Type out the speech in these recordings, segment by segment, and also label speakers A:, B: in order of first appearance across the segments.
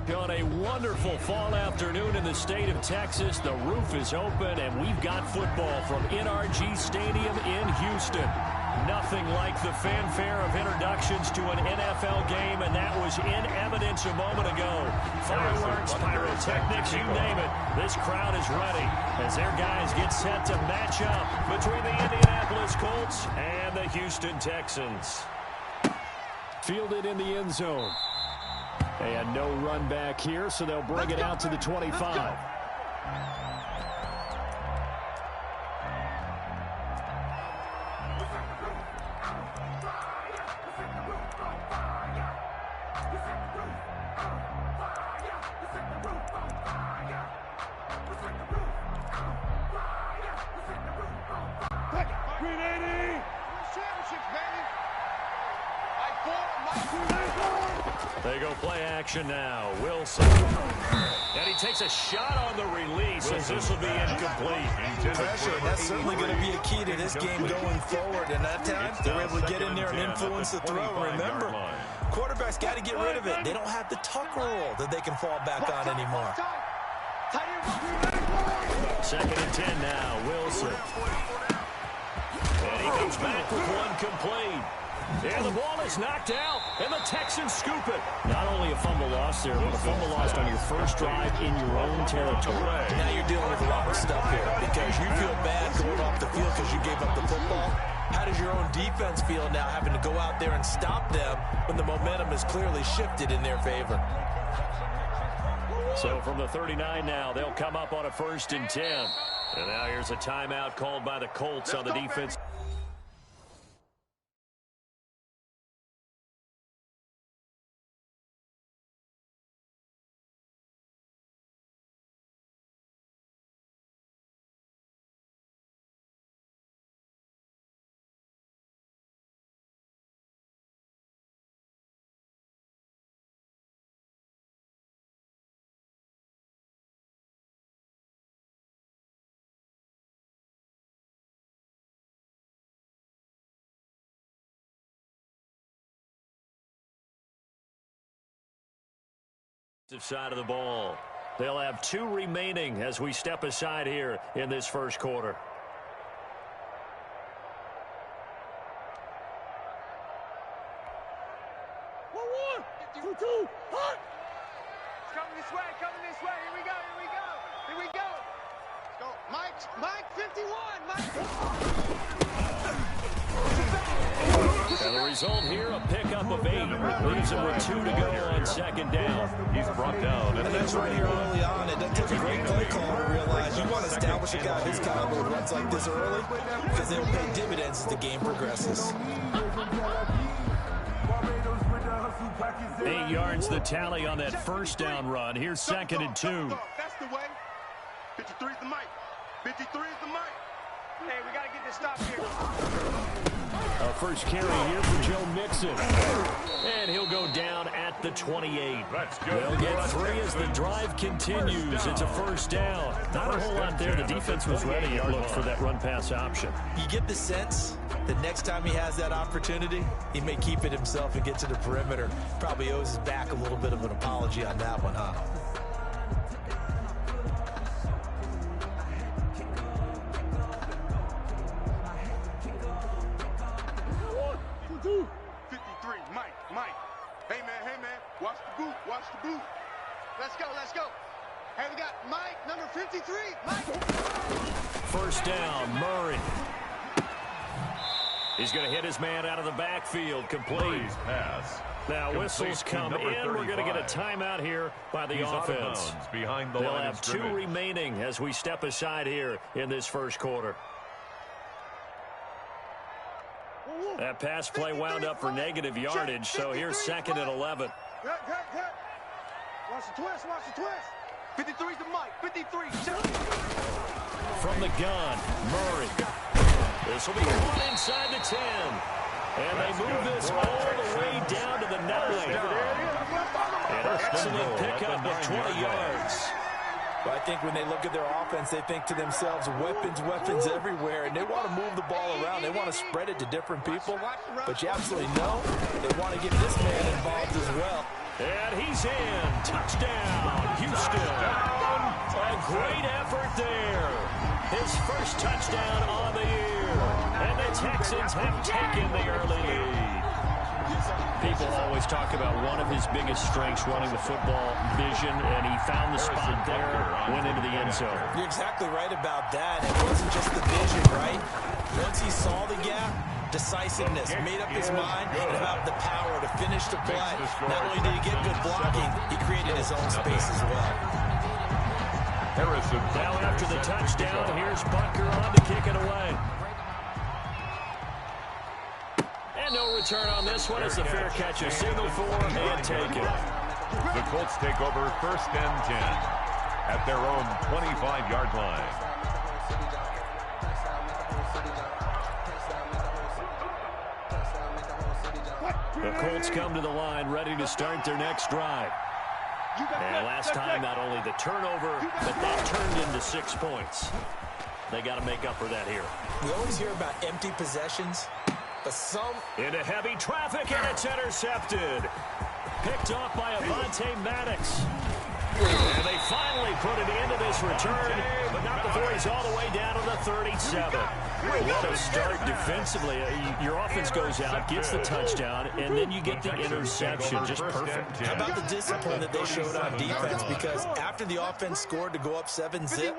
A: On a wonderful fall afternoon in the state of Texas, the roof is open, and we've got football from NRG Stadium in Houston. Nothing like the fanfare of introductions to an NFL game, and that was in evidence a moment ago. Fireworks, pyrotechnics, you name it. This crowd is ready as their guys get set to match up between the Indianapolis Colts and the Houston Texans. Fielded in the end zone. And no run back here, so they'll bring it out to the 25. They go play action now. Wilson. And he takes a shot on the release, as this will be incomplete.
B: Pressure, that's certainly going to be a key to this game going forward. And that time, they were able to get in there and influence the throw. Remember, quarterbacks got to get rid of it. They don't have the tuck rule that they can fall back on anymore.
A: Second and 10 now. Wilson. And he comes back with one complete. And the ball is knocked out, and the Texans scoop it. Not only a fumble loss there, but a fumble lost on your first drive in your own territory.
B: Now you're dealing with a lot of stuff here because you feel bad going off the field because you gave up the football. How does your own defense feel now having to go out there and stop them when the momentum is clearly shifted in their favor?
A: So from the 39 now, they'll come up on a 1st and 10. And now here's a timeout called by the Colts on the defense. Side of the ball. They'll have 2 remaining as we step aside here in this first quarter.
C: One, two, hot! Coming this way, here we go. Let's go. Mike 51,
A: And the result here, a pickup of 8. Leaves him with 2 to go on second down.
D: He's brought down.
B: And that's right here early on. It doesn't take a great play call to realize you want to establish a guy his caliber who runs like this early because they'll pay dividends as the game progresses.
A: 8 yards the tally on that first down run. Here's 2nd and 2.
C: That's the way. 53 is the mic. 53 is the mic. Hey, we got to get this stop here.
A: Our first carry here for Joe Mixon. And he'll go down at the 28. They'll get 3 as the drive continues. It's a first down. Not a whole lot there. The defense was ready, it looked, for that run-pass option.
B: You get the sense that next time he has that opportunity, he may keep it himself and get to the perimeter. Probably owes his back a little bit of an apology on that one, huh?
C: Watch the boot. Let's go. Hey, we got Mike, number 53. Mike.
A: First down, Murray. He's going to hit his man out of the backfield, complete. Now whistles come in. We're going to get a timeout here by the offense. They'll have 2 remaining as we step aside here in this first quarter. That pass play wound up for negative yardage, so here's 2nd and 11.
C: Watch the twist. 53's the mic. 53.
A: From the gun, Murray. This will be one inside the 10. And they move this all the way down to the 9. An excellent pickup of 20 yards.
B: But I think when they look at their offense, they think to themselves, weapons everywhere, and they want to move the ball around. They want to spread it to different people. But you absolutely know they want to get this man involved as well.
A: And he's in. Touchdown, Houston. A great effort there. His first touchdown on the year. And the Texans have taken the early lead. People always talk about one of his biggest strengths running the football, vision, and he found the spot there, went into the end zone.
B: You're exactly right about that. It wasn't just the vision, right? Once he saw the gap, decisiveness, made up his mind, and about the power to finish the play. Not only did he get good blocking, he created his own space as well.
A: Now after the touchdown, here's Butker on to kick it away. And no return on this one. It's a fair catch, a signal for and take it.
D: The Colts take over 1st and 10 at their own 25-yard line.
A: The Colts come to the line ready to start their next drive. And last time, not only the turnover, but that turned into 6 points. They got to make up for that here.
B: We always hear about empty possessions, but
A: into heavy traffic, and it's intercepted. Picked off by Avonte Maddox. And they finally put it into this return, but not before he's all the way down to the 37. What a start defensively. Your offense goes out, gets the touchdown, and then you get the interception. Just perfect.
B: How about the discipline that they showed on defense? Because after the offense scored to go up 7-zip,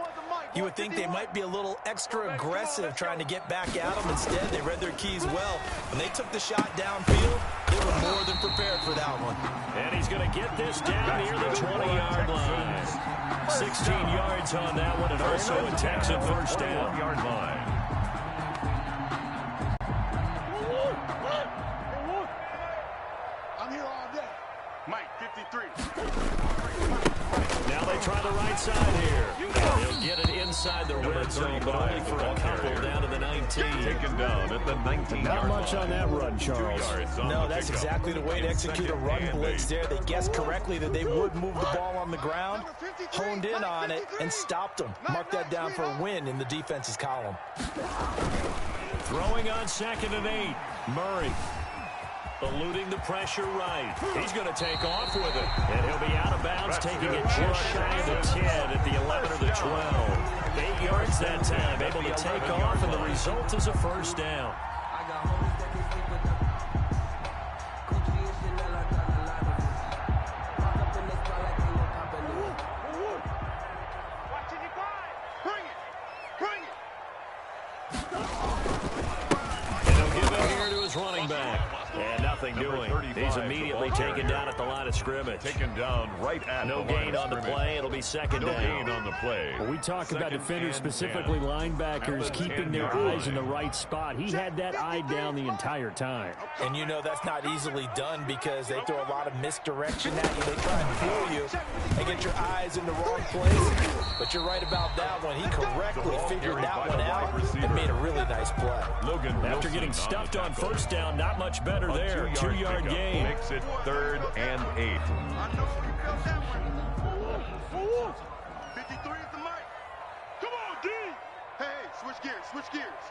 B: you would think they might be a little extra aggressive trying to get back at them. Instead, they read their keys well. When they took the shot downfield, they were more than prepared for that one.
A: And he's going to get this down near the 20-yard line. 16 yards on that one, and also a Texan first down.
C: I'm here all day. Mike, 53.
A: Now they try the right side here. They'll get it inside the red zone, but only for a couple down to the 19.
D: Taken down at the 19.
A: Not much on that run, Charles.
B: No, that's exactly the way to execute a run blitz there. They guessed correctly that they would move the ball on the ground, honed in on it, and stopped them. Mark that down for a win in the defense's column.
A: Throwing on 2nd and 8. Murray. Eluding the pressure right. He's going to take off with it. And he'll be out of bounds, taking it just shy of the 10 at the 11 or the 12. 8 yards that time, able to take off, and the result is a first down. And he'll give it here to his running back. And nothing doing. He's immediately taken down at the line of scrimmage.
D: Taken down right at
A: no gain on the play. It'll be second down.
D: No gain on the play.
E: Well, we talk about defenders, specifically linebackers, keeping their eyes in the right spot. He had that eye down the entire time.
B: And you know that's not easily done because they throw a lot of misdirection at you. They try and fool you and get your eyes in the wrong place. But you're right about that one. He correctly figured that one out and made a really nice play.
A: After getting stuffed on first down, not much better there. 2-yard gain.
D: Makes it 3rd and 8.
C: I know you felt that one. 53 is the mic. Come on, D. Hey, switch gears.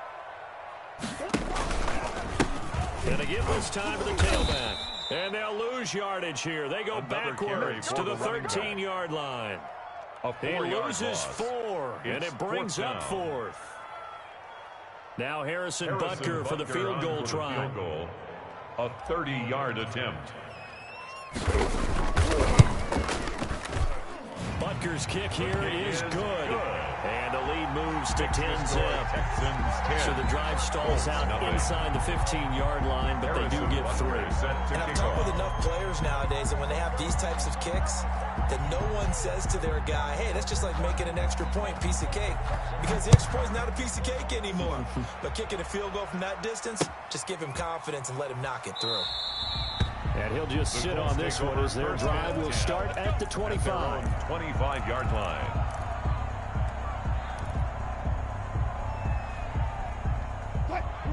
A: And again this time to the tailback. And they'll lose yardage here. They go backwards to the 13-yard line. He loses 4, and it brings up 4th. Now Harrison Butker for the field goal try.
D: A 30-yard attempt.
A: Butker's kick here is good. And the lead moves to 10-zip. So the drive stalls out inside the 15-yard line, but they do get 3.
B: And I've talked with enough players nowadays that when they have these types of kicks, that no one says to their guy, hey, that's just like making an extra point, piece of cake. Because the extra point is not a piece of cake anymore. But kicking a field goal from that distance, just give him confidence and let him knock it through.
E: And he'll just sit on this one as their drive will start at the 25.
D: 25-yard line.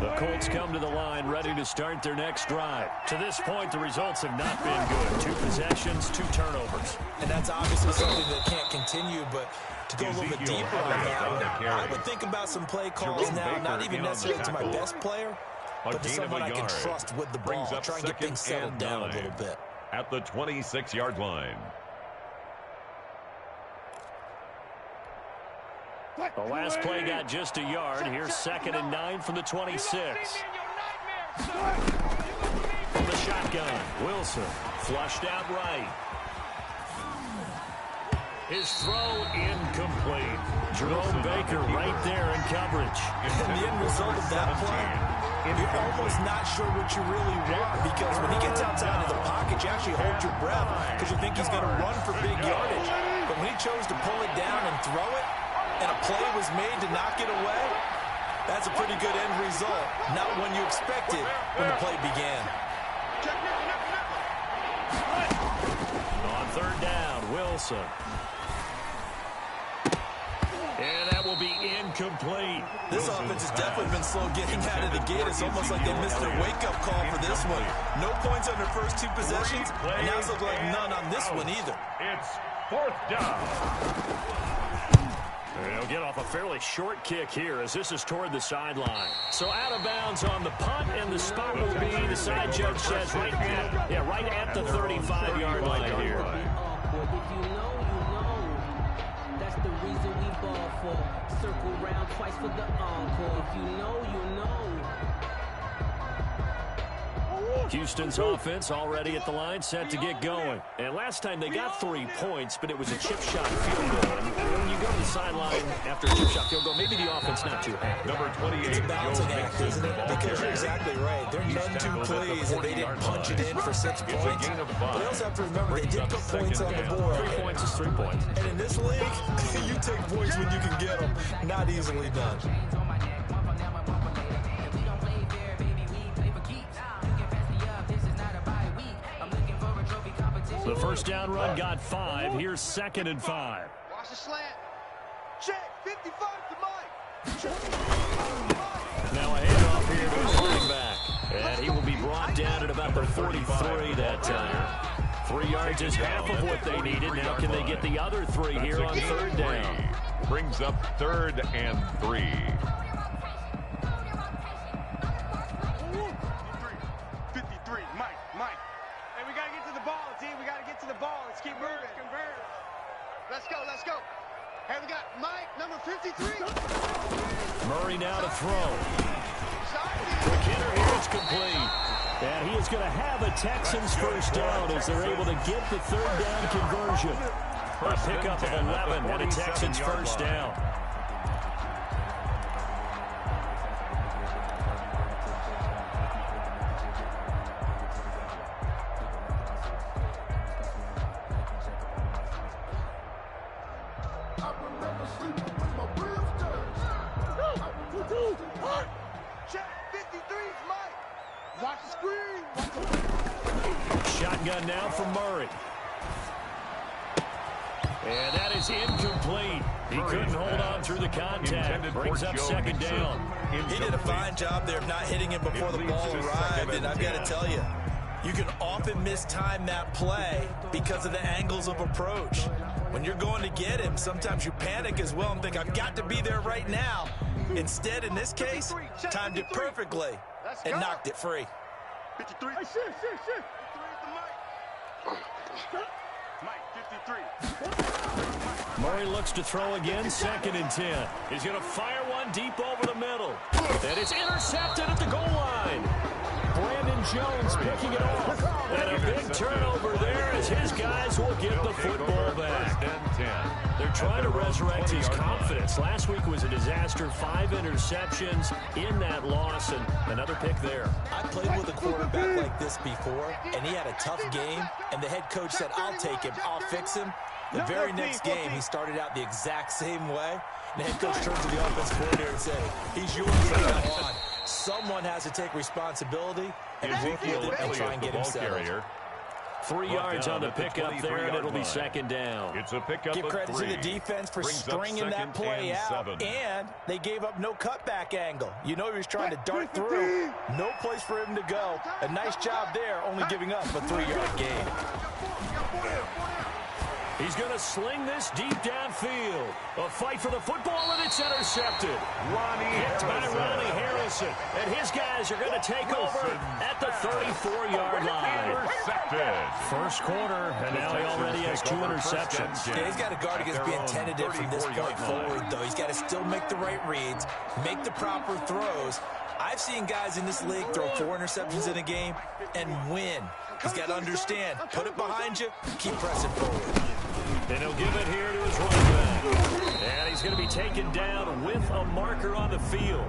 A: The Colts come to the line ready to start their next drive. To this point, the results have not been good. 2 possessions, 2 turnovers.
B: And that's obviously something that can't continue, but to go a little bit deeper on that, I would think about some play calls now, not even necessarily to my best player, but to someone I can trust with the ball. Try and get things settled down a little bit.
D: at the 26-yard line.
A: The last play got just a yard. Here's 2nd and 9 from the 26. From the shotgun, Wilson flushed out right. His throw incomplete. Jerome Baker right there in coverage.
B: And the end result of that play, you're almost not sure what you really want, because when he gets outside of the pocket, you actually hold your breath because you think he's going to run for big yardage. But when he chose to pull it down and throw it, and a play was made to knock it away, that's a pretty good end result. Not when you expected when the play began.
A: On 3rd down, Wilson. And that will be incomplete.
B: This offense has definitely been slow getting out of the gate. It's almost like they missed their wake-up call for this one. No points on their first 2 possessions, and now it's looking like none on this one either.
D: It's 4th down.
A: They'll get off a fairly short kick here as this is toward the sideline. So out of bounds on the punt, and the spot will be, the side judge says, right at the 35-yard line here.
F: If you know, you know. That's the reason we ball for. Circle round twice for the encore. If you know, you know.
A: Houston's offense already at the line, set to get going. And last time they got 3 points, but it was a chip shot field goal. And when you go to the sideline after a chip shot field goal, maybe the offense not too happy.
D: Number 28,
B: It's a balancing act, isn't it? Because you're exactly right. They're none too pleased that they didn't punch it in for 6 points. But they also have to remember they did put points on the board.
A: 3 points is 3 points.
B: And in this league, you take points when you can get them. Not easily done.
A: The first down run got 5. Here's 2nd and 5.
C: Watch the slant. Check. 55 to Mike.
A: Now a handoff here to the running back. And he will be brought down at about the 43 that time. 3 yards is half of what they needed. Now can they get the other 3 here on 3rd down?
D: Brings up 3rd and 3.
C: 53. Mike. Hey, we got to get to the ball, team. We got to get to the ball. Let's keep moving. Let's go. Hey, we got Mike, number 53.
A: Murray now to throw. Quick hitter here, it's complete. And he is going to have a Texans first down as they're able to get the 3rd down conversion. A pickup of 11 and a Texans first down.
C: Check. 53's Mike. Watch the screen.
A: Shotgun now from Murray. And that is incomplete. He couldn't hold on through the contact. Brings up 2nd down.
B: He did a fine job there of not hitting him before the ball arrived, and I've got to tell you, you can often mistime that play because of the angles of approach. When you're going to get him, sometimes you panic as well and think, I've got to be there right now. Instead, in this case, timed it perfectly and knocked it free.
C: 53. Hey, shit. 53's the Mike. Mike, 53.
A: Murray looks to throw again, 2nd and 10. He's going to fire one deep over the middle. And it's intercepted at the goal line. Brandon Jones picking it off. And a big turnover there as his guys will get the football back. They're trying to resurrect his confidence. Last week was a disaster. 5 interceptions in that loss, and another pick there.
B: I played with a quarterback like this before, and he had a tough game, and the head coach said, I'll take him, I'll fix him. The very next game, he started out the exact same way. The head coach turned to the offensive coordinator and said, he's yours from now on. Someone has to take responsibility and work with it and try and get him settled.
A: 3 yards on the pickup there, and it'll be 2nd down.
D: It's a pickup.
B: Give credit to the defense for stringing that play out, and they gave up no cutback angle. You know he was trying to dart through. No place for him to go. A nice job there, only giving up a 3-yard gain.
A: He's going to sling this deep downfield. A fight for the football, and it's intercepted. Hit by Ronnie Harrison. And his guys are going to take over at the 34-yard line. First quarter, and now he already has 2 interceptions.
B: Yeah, he's got to guard against being tentative from this point forward, though. He's got to still make the right reads, make the proper throws. I've seen guys in this league throw 4 interceptions in a game and win. He's got to understand, put it behind you, keep pressing forward.
A: And he'll give it here to his running back. And he's going to be taken down with a marker on the field.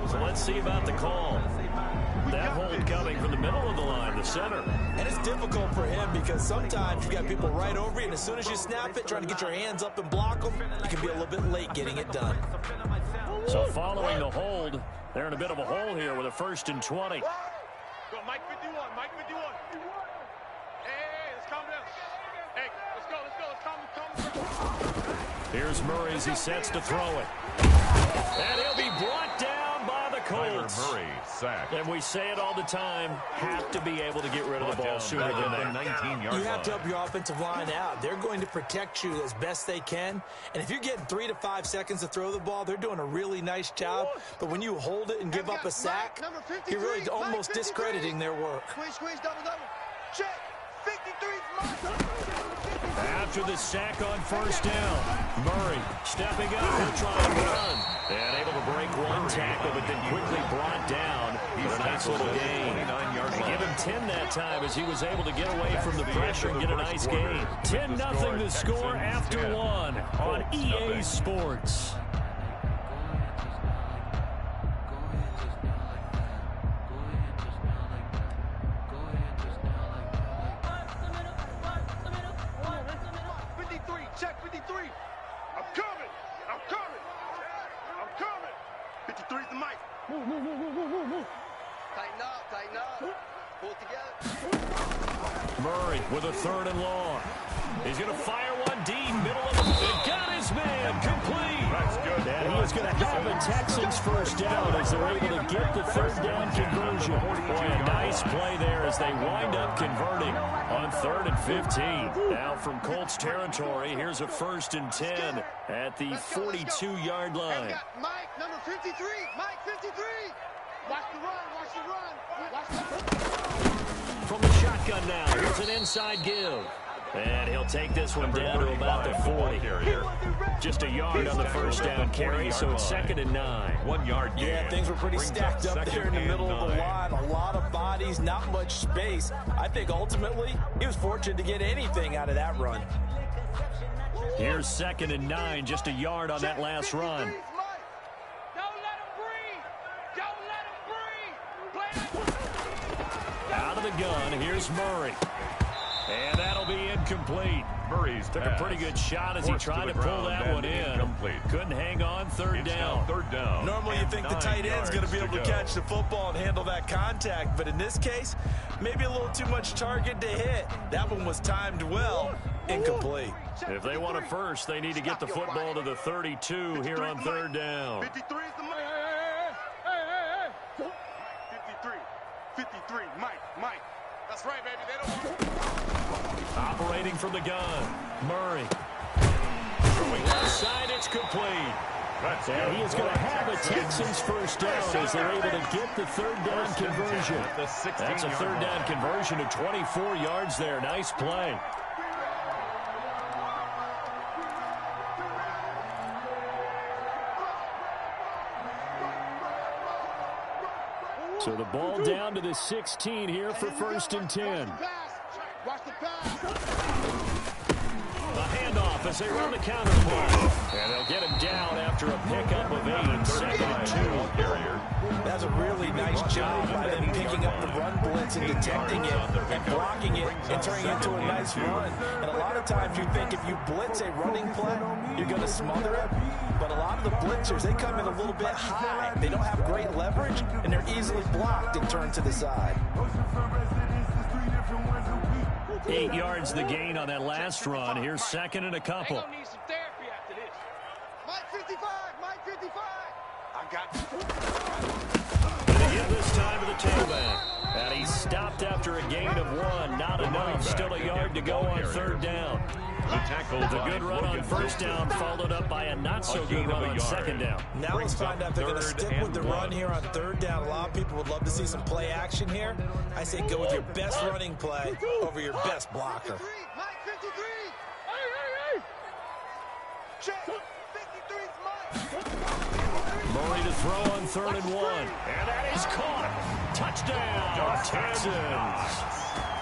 A: So let's see about the call. That hold coming from the middle of the line, the center.
B: And it's difficult for him because sometimes you got people right over you, and as soon as you snap it, trying to get your hands up and block them, you can be a little bit late getting it done.
A: So following the hold, they're in a bit of a hole here with a 1st and 20.
C: Go, Mike 51, Mike 51. Hey, let's calm down. Hey, let's go, let's calm.
A: Here's Murray as he sets to throw it. And he'll be brought down by the Colts.
D: Murray sacked.
A: And we say it all the time, have to be able to get rid of the ball sooner than that.
D: 19-yard
B: You have to help your offensive line out. They're going to protect you as best they can. And if you're getting 3 to 5 seconds to throw the ball, they're doing a really nice job. But when you hold it and give up a sack, you're really almost discrediting their work.
C: Squeeze, double. Check. 53 Mike.
A: After the sack on 1st down, Murray stepping up, he'll try and run. And able to break 1 tackle, but then quickly brought down for a nice little gain. Give him 10 that time as he was able to get away from the pressure and get a nice gain. 10-0 the score after 1 on EA Sports.
C: Check 53. I'm coming. 53's the mic. Move. Tighten up. Pull it together.
A: Murray with a 3rd and long. He's going to fire one deep, middle of the field. Got his man, complete. That's good. And he is going to have the Texans 1st down as they're able to get the 3rd down conversion. Boy, a nice play there as they wind up converting on 3rd and 15. Now from Colts territory, here's a 1st and 10 at the 42-yard line.
C: Mike, number 53. Mike, 53. Watch the run.
A: From the shotgun now, here's an inside give. And he'll take this one down to about the 40. Just a yard on the 1st down carry, so it's 2nd and 9.
D: 1 yard.
B: Yeah, things were pretty stacked up there in the middle of the line. A lot of bodies, not much space. I think ultimately he was fortunate to get anything out of that run.
A: Here's 2nd and 9, just a yard on that last run. Out of the gun, here's Murray. And that'll be incomplete.
D: Murray's
A: took a pretty good shot as he tried to pull that one in. Couldn't hang on. 3rd down.
D: 3rd down.
B: Normally you think the tight end's going to be able to catch the football and handle that contact, but in this case, maybe a little too much target to hit. That one was timed well. Incomplete.
A: If they want a 1st, they need to get the football to the 32 here on 3rd down.
C: 53 is the mic. 53, Mike. That's right, baby. They don't.
A: Operating from the gun, Murray. Throwing left side, it's complete. And he is going to have a Texans 1st down as they're able to get the 3rd down conversion. That's a 3rd down conversion of 24 yards there. Nice play. So the ball down to the 16 here for 1st and 10.
C: Watch the pass.
A: The handoff as they run the counter play. And they'll get him down after a pickup of 8. 2nd and 2.
B: That's a really nice job by them picking up the run blitz and detecting it and blocking it and turning it into a nice run. And a lot of times you think if you blitz a running play, you're going to smother it. But a lot of the blitzers, they come in a little bit high. They don't have great leverage, and they're easily blocked and turned to the side.
A: 8 yards the gain on that last run. Here's 2nd and a couple.
C: They need some therapy after this. Mike 55. I got you.
A: And they give this time to the tailback. And he
E: He's stopped after a gain of 1. Not enough. Still a yard to go on 3rd down. It's a good run on 1st down, followed up by a not-so-good run on 2nd down.
B: Now let's find out if they're going to stick with the run here on 3rd down. A lot of people would love to see some play action here. I say go with your best running play over your best blocker.
C: 53, Mike, 53. Hey. Check. 53's Mike.
E: Murray to throw on 3rd and 1. And that is caught. Touchdown, Texans.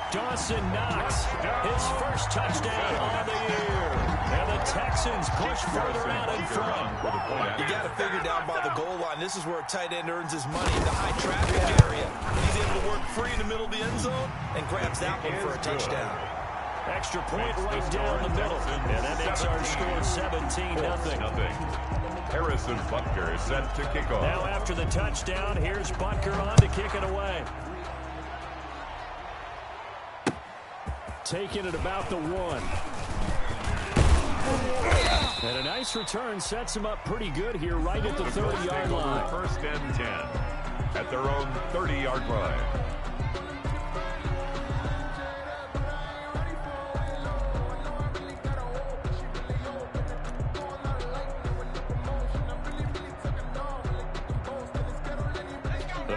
E: Dawson Knox, his first touchdown on the year. And the Texans push further out in front.
B: You got to figure down by the goal line. This is where a tight end earns his money in the high traffic area. He's able to work free in the middle of the end zone and grabs that one for a touchdown.
E: Extra point right down the middle. And that makes our score 17-0.
D: Harrison Butker is set to kick off.
E: Now after the touchdown, here's Butker on to kick it away. Taking it about the 1. And a nice return sets him up pretty good here right at the 30-yard line.
D: 1st and 10 at their own 30-yard line.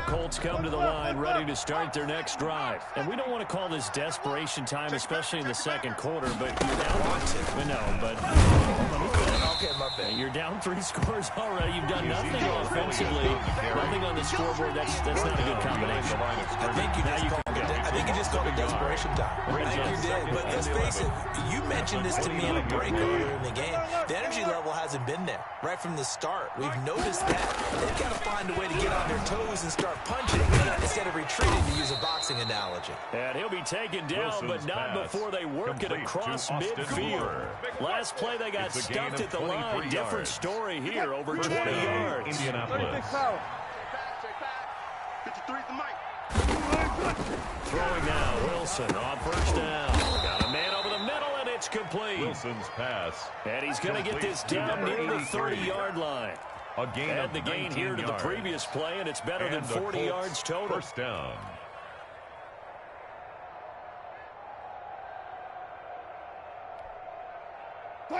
E: Colts come to the line ready to start their next drive. And we don't want to call this desperation time, especially in the 2nd quarter, but you're down.
B: Okay, my bad.
E: You're down 3 scores already. You've done nothing offensively, nothing on the scoreboard. That's not a good combination.
B: I think you just called it desperation time. I think you did. But let's face it, you mentioned this to me in a break earlier in the game. The energy level hasn't been there right from the start. We've noticed that. They've got to find a way to get on their toes and start punching instead of retreating, to use a boxing analogy.
E: And he'll be taken down, but not before they work it across midfield. Last play, they got stuffed at the line. Different story here, over 20 yards.
D: Indianapolis.
C: 53's the Mike.
E: Throwing now, Wilson on 1st down. Got a man over the middle, and it's complete.
D: Wilson's pass.
E: And he's going to get this down near the 30-yard line. Add the gain here to the previous play, and it's better than 40 yards total.
D: 1st down.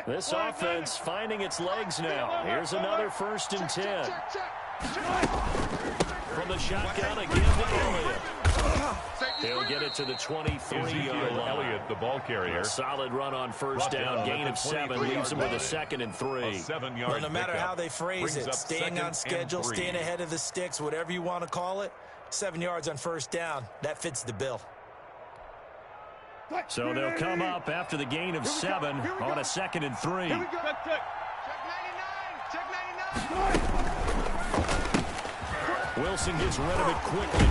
E: This offense finding its legs now. Here's another 1st and 10. From the shotgun again to Elliott. He'll get it to the 23-yard line.
D: Elliott, the ball carrier.
E: A solid run on 1st down. Gain of 7 leaves him with a 2nd and 3.
B: Well, no matter how they phrase it, staying on schedule, staying ahead of the sticks, whatever you want to call it, 7 yards on 1st down, that fits the bill.
E: So they'll come up after the gain of 7 on a 2nd and 3.
C: Here we go. Check 99. Check 99.
E: Wilson gets rid of it quickly.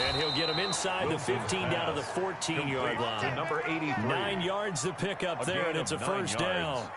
E: And he'll get him inside the 15 down to the 14-yard line.
D: Number 83.
E: 9 yards to pick up there, and it's a 1st down.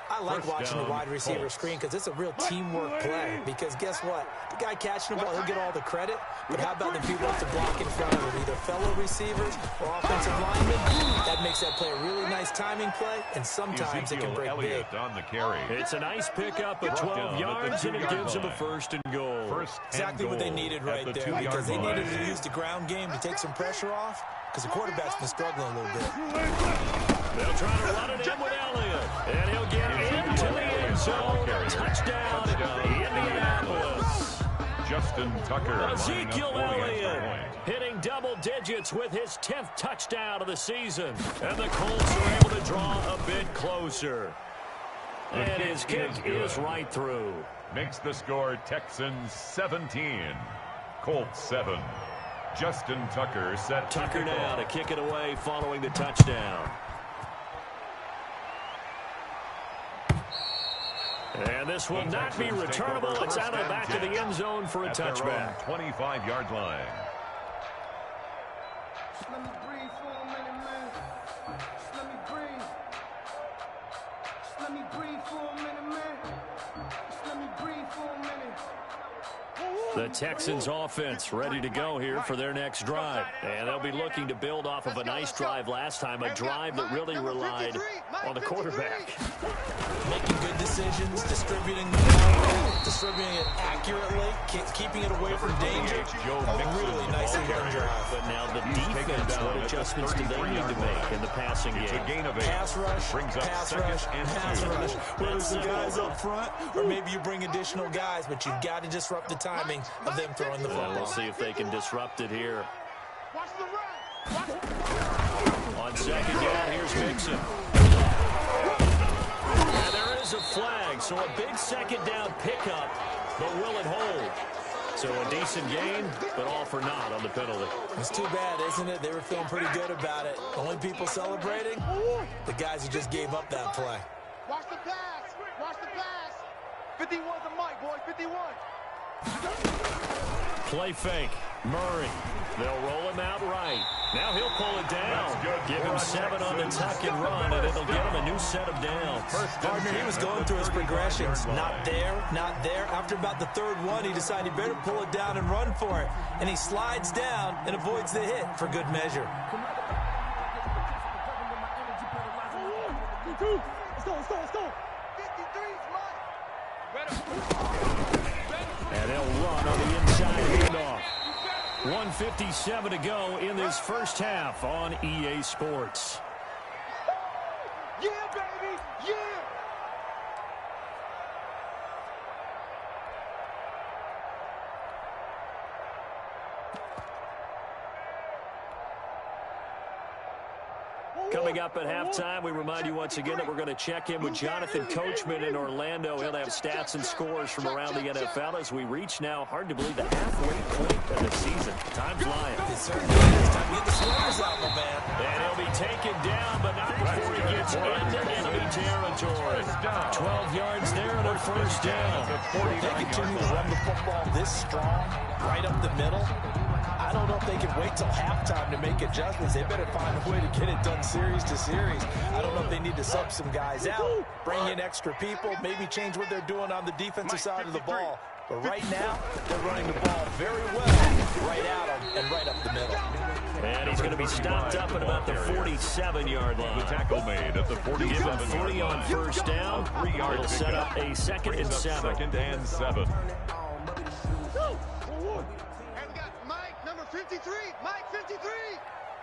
B: I like watching the wide receiver screen because it's a real teamwork play. Because guess what? The guy catching the ball, he'll get all the credit. But how about the people have to block in front of him, either fellow receivers or offensive linemen? That makes that play a really nice timing play, and sometimes it can break big.
D: On the carry.
E: It's a nice pickup of 12 yards, and it gives him a 1st and goal.
B: Exactly what they needed right there, because they needed to use the ground game to take some pressure off, because the quarterback's been struggling a little bit.
E: They'll try to run it in with Elliott, and he'll get into the end zone. Touchdown, Indianapolis.
D: Justin Tucker.
E: Ezekiel Elliott hitting double digits with his 10th touchdown of the season. And the Colts are able to draw a bit closer. And his kick is right through.
D: Makes the score Texans 17. Colts 7. Justin Tucker set
E: Tucker now to kick it away following the touchdown. And this will not be returnable. It's out of the back of the end zone for a touchback.
D: 25-yard line.
G: Just let me breathe for a minute, man. Just let me breathe. Just let me breathe for a minute, man. Just let me breathe for a minute.
A: The Texans offense ready to go here for their next drive. And they'll be looking to build off of a nice drive last time, a drive that really relied on the quarterback.
B: Making good decisions, distributing the ball, distributing it accurately, keeping it away from danger. A really nice and drive.
A: But now the defense, what adjustments do they need to make in the passing game?
B: Pass rush, pass rush, and pass rush. Whether it's the guys up front, or maybe you bring additional guys, but you've got to disrupt the timing of them throwing the football.
A: We'll see if they can disrupt it here. On second down, here's Mixon. And there is a flag, so a big second down pickup, but will it hold? So a decent gain, but all for naught on the penalty.
B: It's too bad, isn't it? They were feeling pretty good about it. The only people celebrating, the guys who just gave up that play.
C: Watch the pass. Watch the pass. 51's a mic, boys. 51.
A: Play fake. Murray. They'll roll him out right. Now he'll pull it down. Give him 7 on the tuck and run, and it'll get him a new set of downs.
B: Partner, he was going through his progressions. Not there, not there. After about the third one, he decided he better pull it down and run for it. And he slides down and avoids the hit for good measure.
C: Let's go. 53's mine.
A: And they'll run on the inside handoff. 1:57 to go in this first half on EA Sports.
C: Yeah, baby. Yeah.
A: Coming up at halftime, we remind you once again that we're going to check in with Jonathan Coachman in Orlando. He'll have stats and scores from around the NFL as we reach now, hard to believe, the halfway point of the season. Time flying.
B: It certainly is. Time to get the swimmers out, my man.
A: And he'll be taken down, but not before he gets into enemy territory. 12 yards there and a first down.
B: If they continue to run the football this strong, right up the middle, I don't know if they can wait till halftime to make adjustments. They better find a way to get it done series to series. I don't know if they need to sub some guys out, bring in extra people, maybe change what they're doing on the defensive side of the ball. But right now, they're running the ball very well right at them and right up the middle.
A: And he's going to be stopped up at about the 47-yard line.
D: The tackle made at the 47.
A: Give him 3 on first down. It'll set up a second and 7.
D: Second and 7.
C: And we got Mike, number 53. Mike, 53.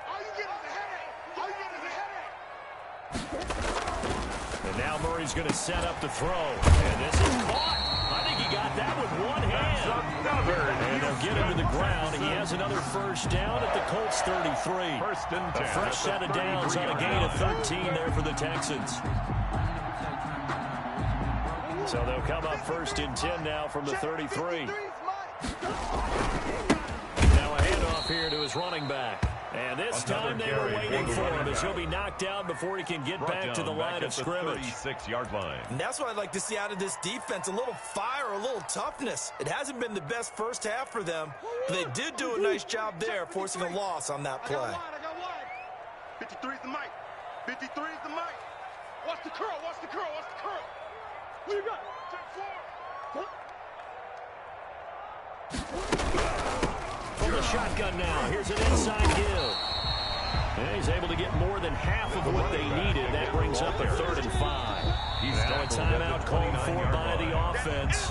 C: All you get is a headache. All you get is a headache.
A: And now Murray's going to set up the throw. And this is caught. I think he got that with one hand. And they'll get him to the ground. He has another first down at the Colts 33.
D: First and 10.
A: A fresh set of downs on a gain of 13 there for the Texans. So they'll come up first and 10 now from the 33. Now a handoff here to his running back. And this time they were waiting for him as he'll be knocked down before he can get back to the line of scrimmage.
D: 36-yard line.
B: And that's what I'd like to see out of this defense, a little fire, a little toughness. It hasn't been the best first half for them, but they did do a nice job there, forcing a loss on that play.
C: I got one. 53's the mic. 53's the mic. Watch the curl, watch the curl, watch the curl. What you got? Check 4.
A: From the shotgun now, here's an inside give. And he's able to get more than half of what they needed. That brings up a 3rd and 5. Now a timeout called for by the offense.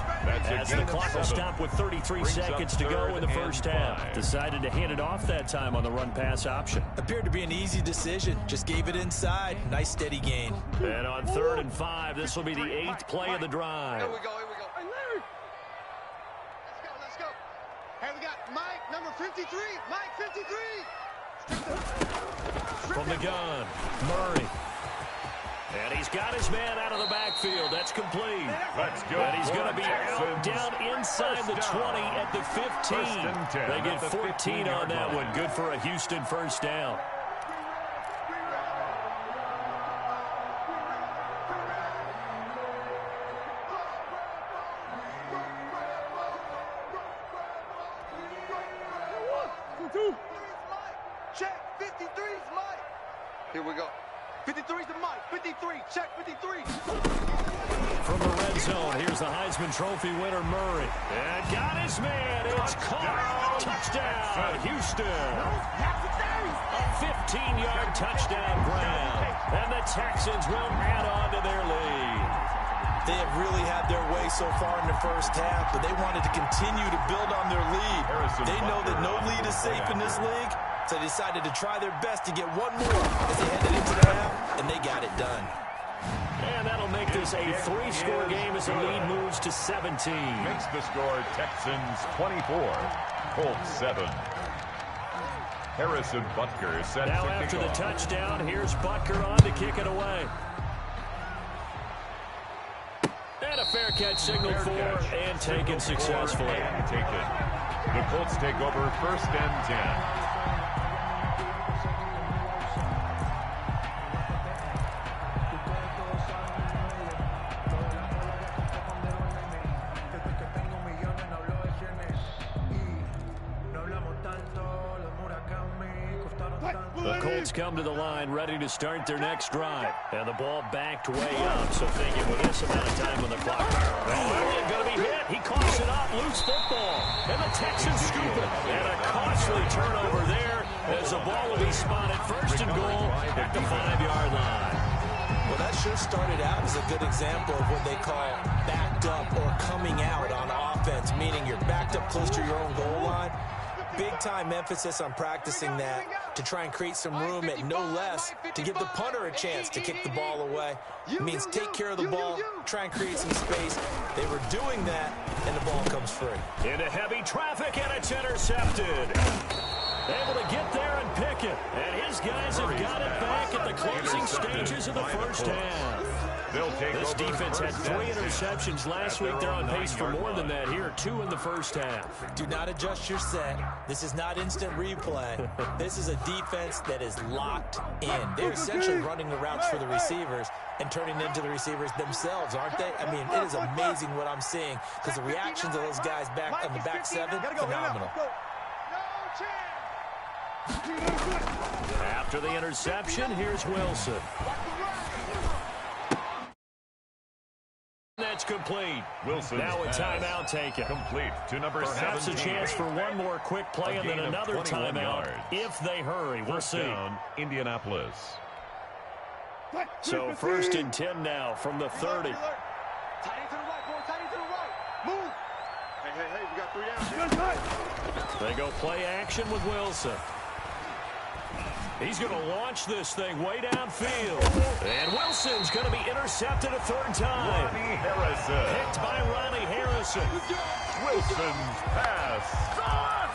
A: As the clock will stop with 33 seconds to go in the first half. Decided to hand it off that time on the run-pass option.
B: Appeared to be an easy decision. Just gave it inside. Nice steady gain.
A: And on 3rd and 5, this will be the 8th play of the drive.
C: Here we go. Hey, Larry. Let's go. Hey, we got Mike, number 53. Mike, 53.
A: From the gun, Murray. And he's got his man out of the backfield. That's complete.
D: That's good.
A: And he's going to be out down inside the 20 at the 15. They get 14 on that one. Good for a Houston first down.
C: Check, 53's Mike. Here we go. 53's the mic. 53, check 53.
A: from the red zone. Here's the Heisman Trophy winner, Murray. And got his man. It's caught. Touchdown, Houston. A 15-yard touchdown ground. And the Texans will add on to their lead.
B: They have really had their way so far in the first half, but they wanted to continue to build on their lead. They know that no lead is safe in this league, so they decided to try their best to get one more as they headed into the half, and they got it done.
A: And that'll make this a 3-score game as the lead moves to 17.
D: Makes the score Texans 24, Colts 7. Harrison Butker set
A: now
D: to
A: after
D: kick
A: the
D: off.
A: touchdown, here's Butker on to kick it away. And a fair catch signaled for and taken successfully.
D: The Colts take over 1st and 10.
A: The Colts come to the line ready to start their next drive. And the ball backed way up, so thinking with this amount of time on the clock. Elliott going to be hit. He coughs it up. Loose football. And the Texans scoop it. And a costly turnover there as the ball will be spotted 1st and goal at the 5-yard line.
B: Well, that sure started out as a good example of what they call backed up or coming out on offense, meaning you're backed up close to your own goal line. Big-time emphasis on practicing that to try and create some room at no less to give the punter a chance to kick the ball away. It means take care of the ball, try and create some space. They were doing that, and the ball comes free.
A: Into heavy traffic, and it's intercepted. Able to get there and pick it. And his guys have got it back at the closing stages of the first half. This defense had 3 interceptions last week. They're on pace for more than that here. 2 in the first half.
B: Do not adjust your set. This is not instant replay. This is a defense that is locked in. They're essentially running the routes for the receivers and turning into the receivers themselves, aren't they? I mean, it is amazing what I'm seeing because the reactions of those guys back on the back 7, phenomenal.
A: After the interception, here's Wilson. That's complete.
D: Wilson
A: now a timeout taken.
D: Complete to number
A: Perhaps
D: 17.
A: a chance for one more quick play and then another timeout if they hurry. We'll see.
D: Down, Indianapolis.
A: So 1st and 10 now from the 30.
C: Tight end to the right, boy. Tight end to the right. Move. Hey, we got 3 down.
A: They go play action with Wilson. He's going to launch this thing way downfield. And Wilson's going to be intercepted a 3rd time.
D: Ronnie Harrison.
A: Picked by Ronnie Harrison.
D: Wilson's pass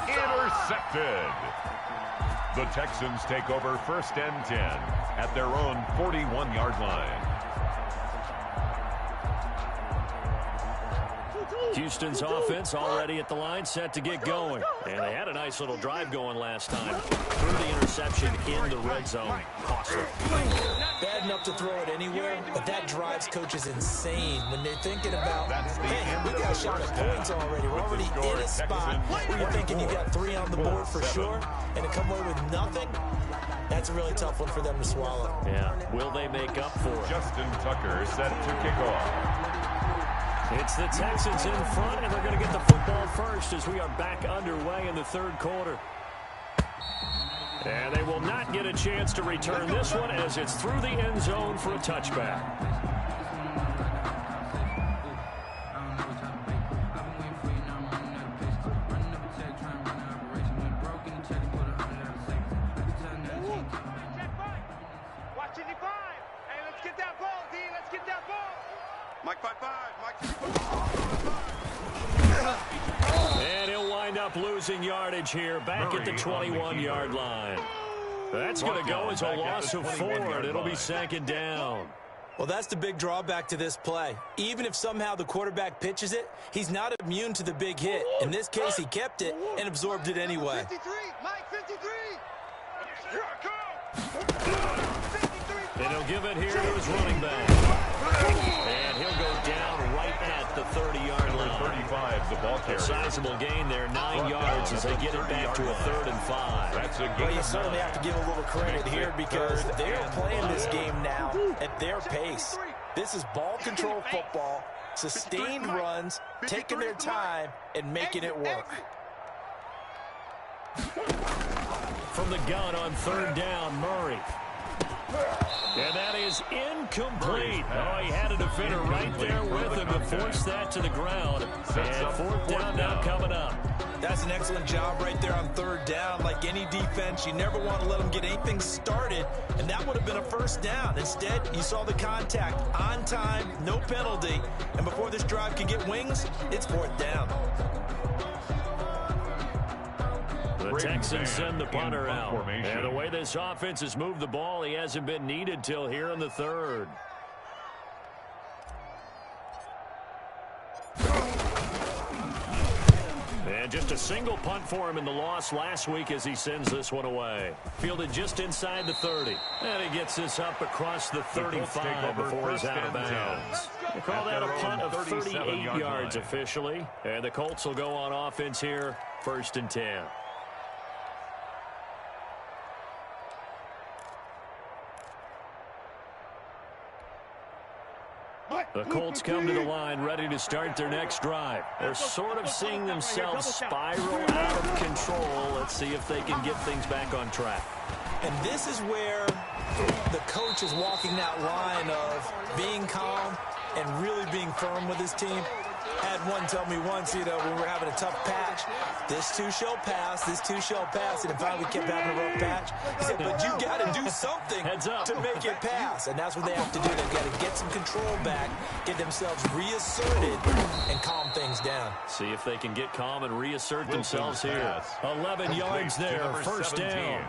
D: intercepted. The Texans take over 1st and 10 at their own 41-yard line.
A: Houston's offense already at the line, set to get going. And they had a nice little drive going last time. Through the interception in the red zone. Costly.
B: Bad enough to throw it anywhere, but that drives coaches insane when they're thinking about, hey, we got a shot at points already. We're already in a spot where you're thinking you got 3 on the board for sure, and to come away with nothing, that's a really tough one for them to swallow.
A: Yeah, will they make up for it?
D: Justin Tucker set to kick off.
A: It's the Texans in front, and they're going to get the football first as we are back underway in the 3rd quarter. And they will not get a chance to return this one as it's through the end zone for a touchback.
C: Watch 55. Hey, let's get that ball, D. Let's get that ball. Mike 5-5.
A: And he'll wind up losing yardage here back at the 21-yard line. That's going to go as a loss of 4, and it'll be 2nd down.
B: Well, that's the big drawback to this play. Even if somehow the quarterback pitches it, he's not immune to the big hit. In this case, he kept it and absorbed it anyway.
C: 53. Mike 53. Here I come.
A: And he'll give it here to his running back. And he'll go down right at the 30-yard line.
D: 35, the ball carrier.
A: A sizable gain there, 9 yards as they get it back to a 3rd and 5.
D: That's a
B: Well,
D: gain.
B: you certainly have to give a little credit here because they're playing this game now at their pace. This is ball control football, sustained runs, taking their time, and making it work.
A: From the gun on third down, Murray. And that is incomplete. Oh, he had a defender right there with him to force that to the ground. And fourth down now coming up.
B: That's an excellent job right there on third down. Like any defense, you never want to let them get anything started, and that would have been a first down. Instead, you saw the contact on time, no penalty, and before this drive can get wings, it's fourth down.
A: The Texans send the punter out. And the way this offense has moved the ball, he hasn't been needed till here in the third. And just a single punt for him in the loss last week as he sends this one away. Fielded just inside the 30. And he gets this up across the 35 before he's out of bounds. They call that a punt of 38 yards officially. And the Colts will go on offense here, 1st and 10. The Colts come to the line ready to start their next drive. They're sort of seeing themselves spiral out of control. Let's see if they can get things back on track.
B: And this is where the coach is walking that line of being calm and really being firm with his team. Had one tell me once, when we were having a tough patch, this too shall pass, this too shall pass, and finally we kept having a rough patch. He said, but you got to do something to make it pass, and that's what they have to do. They've got to get some control back, get themselves reasserted, and calm things down.
A: See if they can get calm and reassert themselves here. 11 yards there, first down.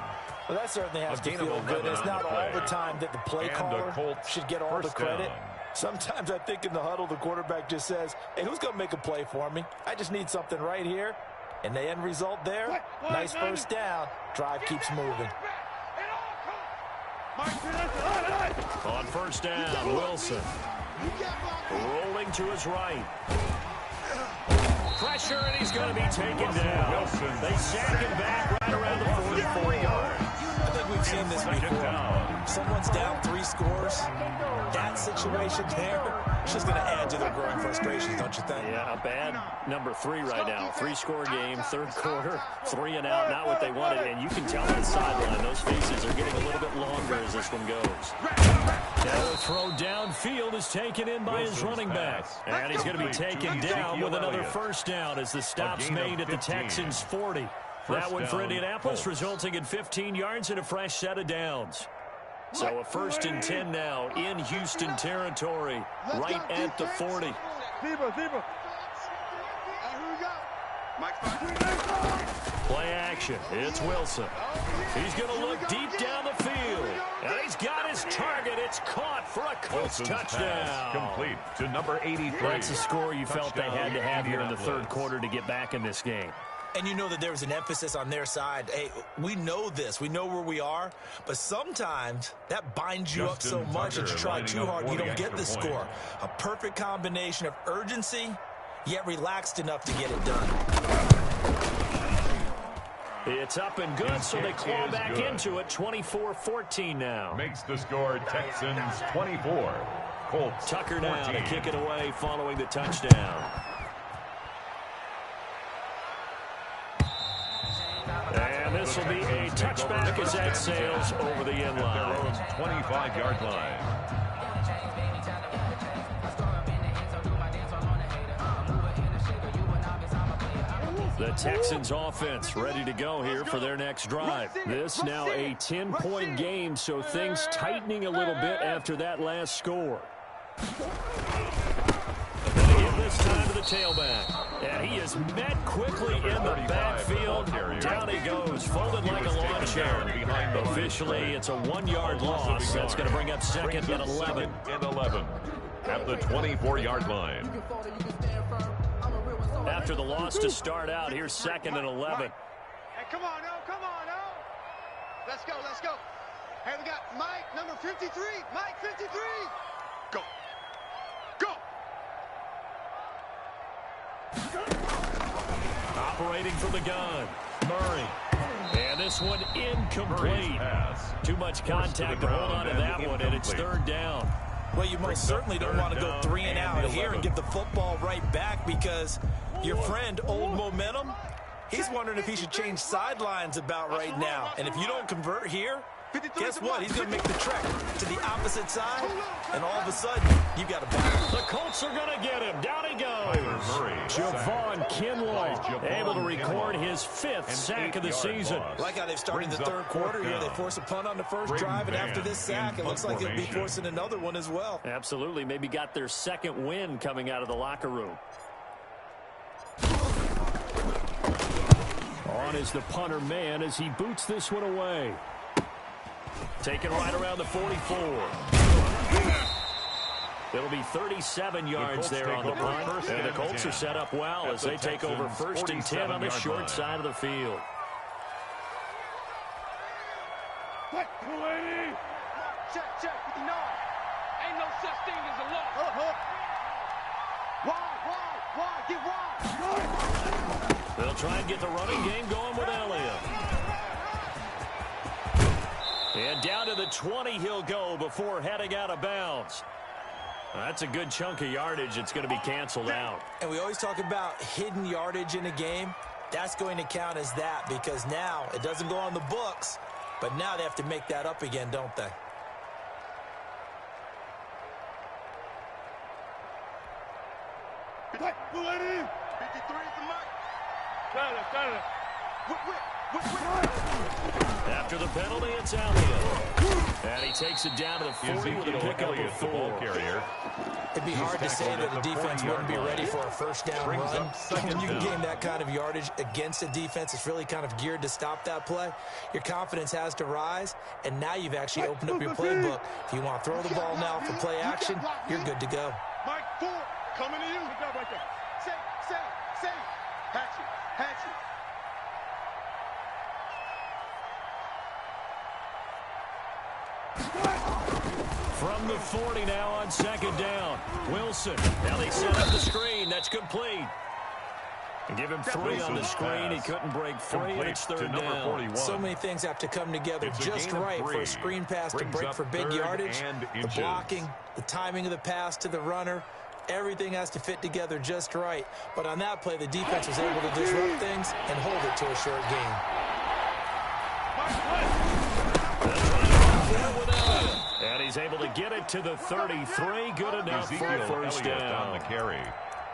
B: Well, that certainly has to feel good. It's not all the time that the play caller should get all the credit. Sometimes I think in the huddle, the quarterback just says, hey, who's going to make a play for me? I just need something right here. And the end result there, nice first down. Drive keeps moving.
A: On first down, Wilson. Rolling to his right. Pressure, and he's going to be taken down. They sack him back right around the 44-yard.
B: I think we've seen this before. Someone's down 3 scores. That situation there is just going to add to their growing frustrations, don't you think?
A: Yeah, a bad number 3 right now. 3-score game, third quarter, 3 and out, not what they wanted. And you can tell on the sideline, those faces are getting a little bit longer as this one goes. Now the throw downfield is taken in by his running back. And he's going to be taken down with another first down as the stop's made at the Texans' 40. That one for Indianapolis, resulting in 15 yards and a fresh set of downs. So a 1st and 10 now in Houston territory, right at the 40. Play action. It's Wilson. He's going to look deep down the field. And he's got his target. It's caught for a Colts touchdown.
D: Complete to number 83.
A: That's a score you felt they had to have here in the third quarter to get back in this game.
B: And you know that there was an emphasis on their side. Hey, we know this. We know where we are. But sometimes that binds you up so much that you try too hard, you don't get the score. A perfect combination of urgency, yet relaxed enough to get it done.
A: It's up and good, so they claw back into it. 24-14 now.
D: Makes the score Texans 24. Colts
A: Tucker now to kick it away following the touchdown. And this will be a touchback as that sails over the end line.
D: 25-yard line.
A: The Texans offense ready to go here for their next drive. This now a 10-point game, so things tightening a little bit after that last score. They give this time to the tailback. And he is met quickly in the backfield. Down he goes, folded like a lawn chair. Officially, it's a 1-yard loss. That's going to bring up 2nd and 11.
D: At the 24-yard line.
A: After the loss to start out, here's 2nd and 11.
C: Hey, come on, come on, Let's go, let's go. Hey, we got Mike, number 53. Mike, 53. Go. Go.
A: Operating from the gun, Murray. And this one incomplete. Too much contact to hold on to that one, and it's 3rd down.
B: Well, you most certainly don't want to go 3 and out here and give the football right back, because your friend, Old Momentum, he's wondering if he should change sidelines about right now. And if you don't convert here, guess what? He's going to make the trek to the opposite side, and all of a sudden, you've got a battle.
E: The Colts are going to get him. Down he goes. Javon Kinlaw able to record his 5th sack of the season.
B: Like how they've started the third quarter here. They force a punt on the first drive, and after this sack, it looks like they'll be forcing another one as well.
E: Absolutely. Maybe got their second win coming out of the locker room. On is the punter man as he boots this one away. Taken right around the 44. It'll be 37 yards there on the punt. And the Colts are set up well as they take over 1st and 10 on the short side of the field.
C: Check, check. No. Ain't no such thing as a loss. Wide. Get wide.
E: They'll try and get the running game going with Elliott. And down to the 20 he'll go before heading out of bounds. That's a good chunk of yardage. It's going to be canceled out.
B: And we always talk about hidden yardage in a game. That's going to count as that, because now it doesn't go on the books, but now they have to make that up again, don't they?
C: Play. 53 is the mark. Got it.
E: After the penalty, it's Elliott. And he takes it down to the 40 with a pickup of 4.
B: It'd be hard to say that the defense wouldn't be ready for a first down run. When you can gain that kind of yardage against a defense, it's really kind of geared to stop that play. Your confidence has to rise, and now you've actually opened up your playbook. If you want to throw the ball now for play action, you're good to go.
C: Mike, 4, coming to you. Good job right there. Say. Hatchet.
E: From the 40 now on 2nd down. Wilson. Now they set up the screen. That's complete. And give him 3 on the screen. He couldn't break free, and it's 3rd down.
D: 41.
B: So many things have to come together just right for a screen pass to break for big yardage. The blocking, the timing of the pass to the runner, everything has to fit together just right. But on that play, the defense was able to disrupt things and hold it to a short game.
E: And he's able to get it to the 33. Good enough for a first down.
D: On the carry.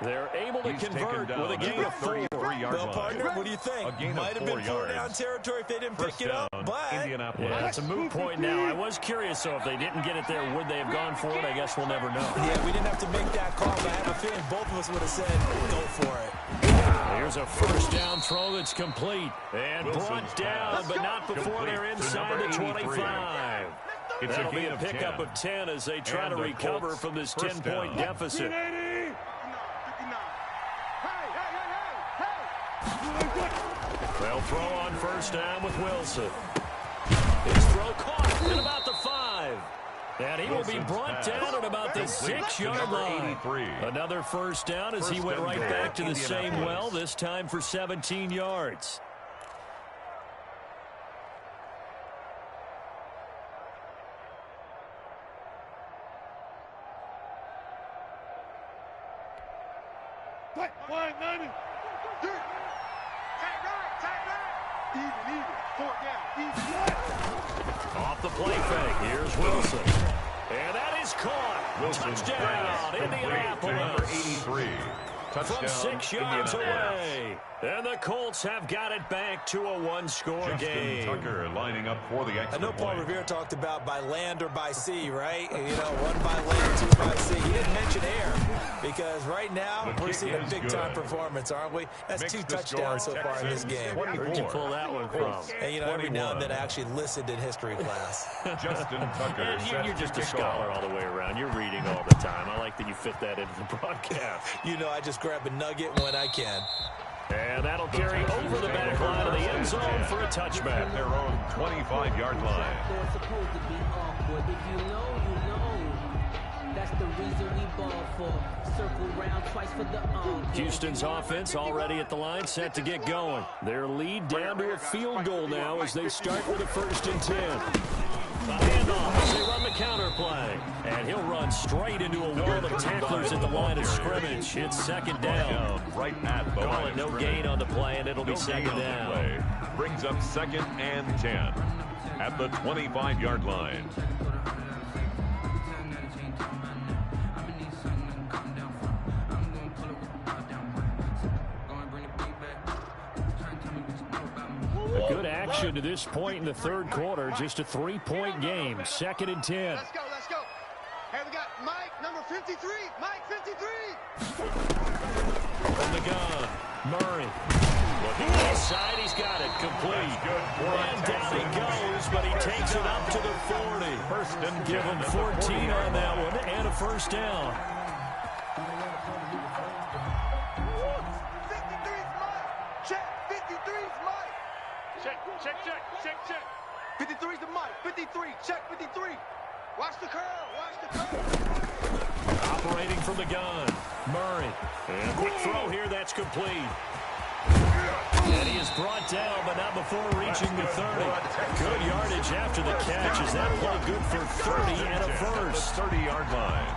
E: They're able to convert with a gain of 4.
B: Well, partner, what do you think? Might have been 4-down territory if they didn't pick it up, but
E: yeah, it's a moot point now. I was curious, so if they didn't get it there, would they have gone for it? I guess we'll never know.
B: Yeah, we didn't have to make that call, but I have a feeling both of us would have said, go for it.
E: Here's a first down throw that's complete. And brought down, but not before they're inside the 25. That'll be a pickup of 10 as they try to recover from this 10-point deficit. They'll throw on first down with Wilson. His throw caught at about the 5. And he will be brought down at about the 6-yard line. Another first down as he went right back to the same well, this time for 17 yards. Off the play fake. Here's Wilson. And that is caught. Touchdown, Indianapolis.
D: 83.
E: From 6 yards away. And the Colts have got it back to a one-score game.
D: Tucker lining up for the extra
B: I know Paul
D: point.
B: Revere talked about by land or by sea, right? You know, 1 by land, 2 by sea. He didn't mention air, because right now we're seeing a big-time performance, aren't we? That's 2 touchdowns so far in this game.
E: Where'd you pull that one from?
B: And, you know, every now and then I actually listened in history class.
D: Justin Tucker.
E: You're just a scholar all the way around. You're reading all the time. I like that you fit that into the broadcast.
B: You know, I just grab a nugget when I can.
E: And that'll carry over the back line of the end zone for a touchback.
D: At their own 25-yard line.
F: They're supposed to be awkward. If you know, you know. That's the reason we ball for. Circle round twice for the encore.
E: Houston's offense already at the line, set to get going. Their lead down to a field goal now as they start with a 1st and 10.
A: A handoff as they run the counter play. And he'll run straight into a wall of tacklers at the line of scrimmage. It's second down.
D: Right at the
A: Call
D: line
A: it
D: of
A: no
D: scrimmage.
A: gain on the play, and it'll be
D: No
A: second
D: gain on the
A: down.
D: play. Brings up 2nd and 10 at the 25-yard line.
A: A good action to this point in the third quarter. Just a 3-point game. 2nd and 10.
C: Let's go, let's go. Hey, we got Mike, number 53. Mike, 53.
A: From the gun, Murray. Looking inside, he's got it. Complete. And down he goes, but he takes it up to the 40.
D: First and
A: Give him 14 on that one and a first down.
C: 53's Mike. Check, 53's Mike. Check, check, check, check, check. 53's the Mike. 53, check 53. Watch the curl, watch the curl.
A: Operating from the gun, Murray. And a quick throw here, that's complete. And he is brought down, but not before reaching the 30. Good yardage after the catch. Is that play good for 30 and a first?
D: The 30-yard line.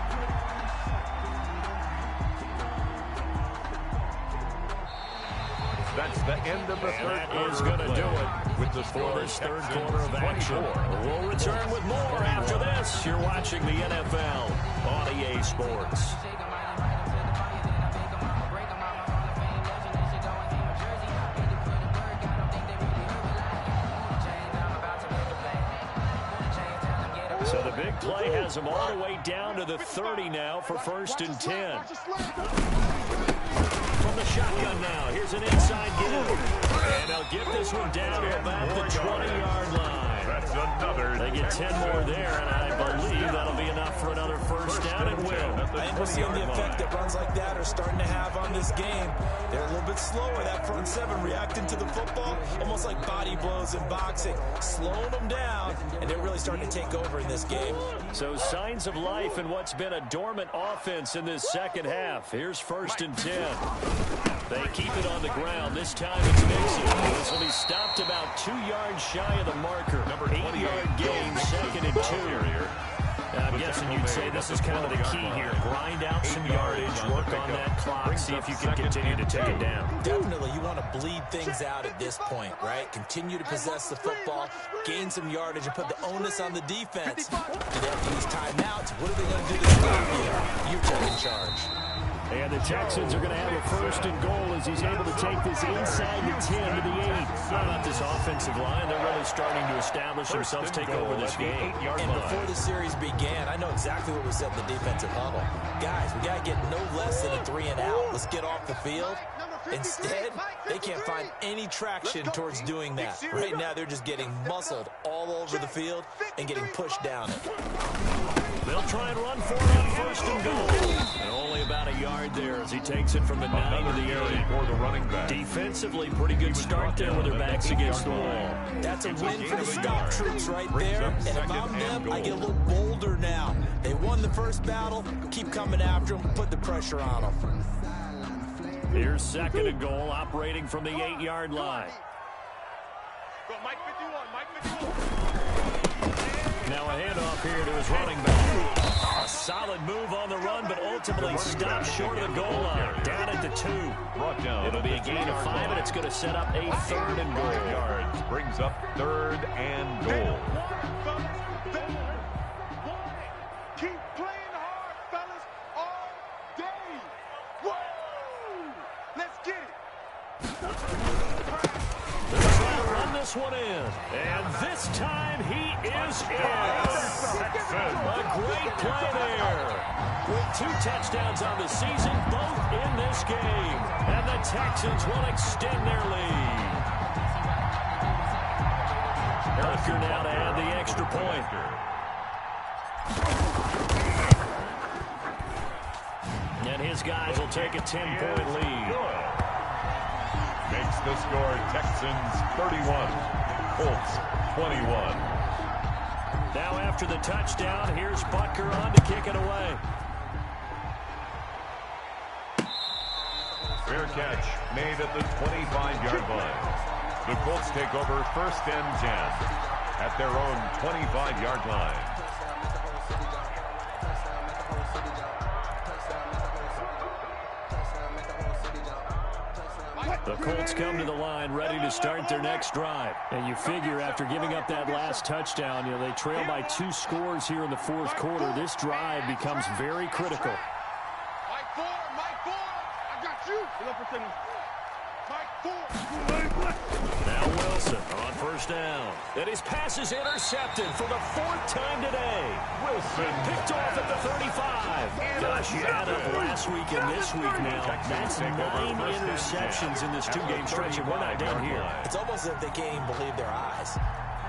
D: That's the end of the third
A: That
D: quarter.
A: is going to do it
D: with the
A: for
D: score
A: this third
D: Texans
A: quarter of action.
D: 24.
A: We'll return with more after this. You're watching the NFL on EA Sports. So the big play has them all the way down to the 30 now for 1st and 10. From the shotgun now, here's an inside give. And they'll get this one down to about the 20-yard line.
D: That's another.
A: They get 10 more there, and I believe that'll be enough for another first down and will.
B: I think we're seeing the effect that runs like that are starting to have on this game. They're a little bit slower, that front seven reacting to the football, almost like body blows in boxing, slowing them down, and they're really starting to take over in this game.
A: So signs of life in what's been a dormant offense in this second half. Here's 1st and 10. They keep it on the ground. This time it's Mixon. This will be stopped about 2 yards shy of the marker. 8-yard gain, 2nd and 2. I'm guessing you'd say this is kind of the key here. Grind out some yardage, work on that clock, see if you can continue to take it down.
B: Definitely, you want to bleed things out at this point, right? Continue to possess the football, gain some yardage, and put the onus on the defense. Do they have to use timeouts? What are they going to do to stop you? You're taking charge.
A: And the Texans are going to have a 1st and goal as he's able to take this inside the 10 to the 8. How about this offensive line? They're really starting to establish themselves, take over this game.
B: And before the series began, I know exactly what was said in the defensive huddle. Guys, we got to get no less than a 3 and out. Let's get off the field. Instead, they can't find any traction towards doing that. Right now, they're just getting muscled all over the field and getting pushed down it.
A: They'll try and run for it on 1st and goal. And only about a yard there as he takes it from the 9 to the 8.
D: For the running back.
A: Defensively, pretty good start there with their backs against the wall.
B: That's a win for the stop troops right there. And if I'm them, I get a little bolder now. They won the first battle. Keep coming after them. Put the pressure on them.
A: Here's 2nd and goal, operating from the 8-yard line.
C: Go, Mike 51, Mike 51.
A: Now a handoff here to his running back. A solid move on the run, but ultimately stopped short of the goal line. Down at the 2.
D: Brought down.
A: It'll be a gain of 5, and it's going to set up a 3rd and goal.
D: Yards brings up 3rd and goal.
C: Keep playing hard, fellas, all day. Woo! Let's get it.
A: They're trying to run this one in. And this time he is in. A great play there. With 2 touchdowns on the season, both in this game. And the Texans will extend their lead. Tucker now to add the extra point. And his guys will take a 10-point lead.
D: Makes the score Texans 31, Colts 21.
A: Now after the touchdown, here's Butker on to kick it away.
D: Fair catch made at the 25-yard line. The Colts take over 1st and 10. at their own 25-yard line.
A: The Colts come to the line ready to start their next drive. And you figure after giving up that last touchdown, they trail by 2 scores here in the fourth quarter. This drive becomes very critical.
C: Mike 4, I got you. Mike 4.
A: Now Wilson on first down. And his pass is intercepted for the 4th time today. Wilson picked off at the 35. Gosh, you add up last week and this week now. That's 9 interceptions in this 2-game stretch, and we're not done here.
B: It's almost as if they can't even believe their eyes.